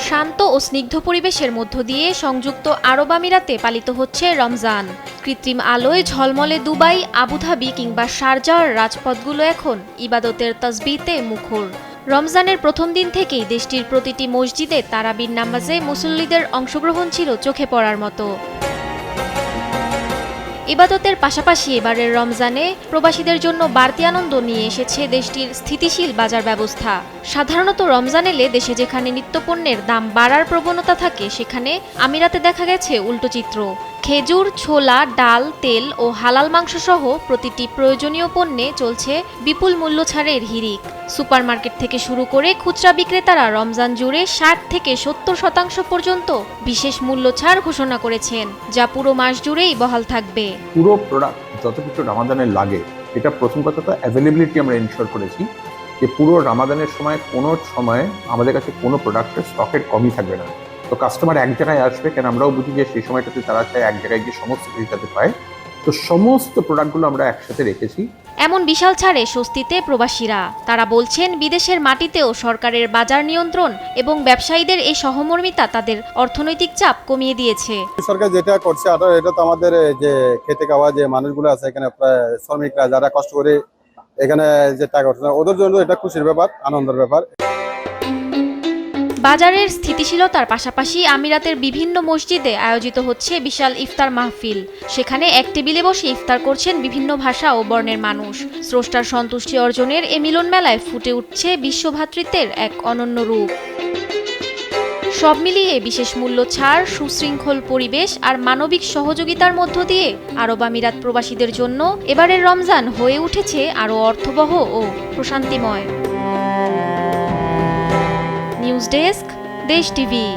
শান্ত ও স্নিগ্ধ পরিবেশের মধ্য দিয়ে সংযুক্ত আরব আমিরাতে পালিত হচ্ছে রমজান। কৃত্রিম আলোয় ঝলমলে দুবাই, আবুধাবি কিংবা শারজার রাজপথগুলো এখন ইবাদতের তাসবিহতে মুখর। রমজানের প্রথম দিন থেকেই দেশটির প্রতিটি মসজিদে তারাবির নামাজে মুসল্লিদের অংশগ্রহণ ছিল চোখে পড়ার মতো। ইবাদতের পাশাপাশি এবারের রমজানে প্রবাসীদের জন্য বাড়তি আনন্দ নিয়ে এসেছে দেশটির স্থিতিশীল বাজার ব্যবস্থা। সাধারণত রমজান এলে দেশে যেখানে নিত্যপণ্যের দাম বাড়ার প্রবণতা থাকে, সেখানে আমিরাতে দেখা গেছে উল্টো চিত্র। খেজুর, ছোলা, ডাল, তেল ও হালাল মাংস সহ প্রতিটি প্রয়োজনীয় পণ্যে চলছে বিপুল মূল্য ছাড়ের হিড়িক। সুপারমার্কেট থেকে শুরু করে খুচরা বিক্রেতারা রমজান জুড়ে ৬০ থেকে ৭০% পর্যন্ত বিশেষ মূল্য ছাড় ঘোষণা করেছেন, যা পুরো মাস জুড়েই বহাল থাকবে। পুরো প্রোডাক্ট যত কিছু রামাদানের লাগে, এটা প্রথম কথা তো অ্যাভেলেবিলিটি আমরা ইনশিওর করেছি যে পুরো রামাদানের সময় কোনো সময় আমাদের কাছে কোনো প্রোডাক্টের স্টকের কমই থাকবে না। তো কাস্টমার এক জায়গায় আসবে, কেন আমরাও বুঝি যে সেই সময়টাতে তারা চায় এক জায়গায় গিয়ে সমস্ত কিছু যাতে পায়। তো সমস্ত প্রোডাক্টগুলো আমরা একসাথে রেখেছি। এমন বিশাল ছাড়ে স্বস্তিতে প্রবাসীরা। তারা বলছেন, বিদেশের মাটিতেও সরকারের বাজার নিয়ন্ত্রণ এবং ব্যবসায়ীদের এই সহমর্মিতা তাদের অর্থনৈতিক চাপ কমিয়ে দিয়েছে। সরকার যেটা করছে এটা তো আমাদের যে খেটে খাওয়া যে মানুষগুলো আছে এখানে, শ্রমিকরা যারা কষ্ট করে এখানে যে টাকা উঠছে, ওদের জন্য এটা খুশির ব্যাপার, আনন্দের ব্যাপার। বাজারের স্থিতিশীলতার পাশাপাশি আমিরাতের বিভিন্ন মসজিদে আয়োজিত হচ্ছে বিশাল ইফতার মাহফিল। সেখানে এক টেবিলে বসে ইফতার করছেন বিভিন্ন ভাষা ও বর্ণের মানুষ। স্রষ্টার সন্তুষ্টি অর্জনের এ মিলন মেলায় ফুটে উঠছে বিশ্বভ্রাতৃত্বের এক অনন্য রূপ। সব মিলিয়ে বিশেষ মূল্য ছাড়, সুশৃঙ্খল পরিবেশ আর মানবিক সহযোগিতার মধ্য দিয়ে আরব আমিরাত প্রবাসীদের জন্য এবারের রমজান হয়ে উঠেছে আরও অর্থবহ ও প্রশান্তিময়। নিউজ ডেস্ক, দেশ টিভি।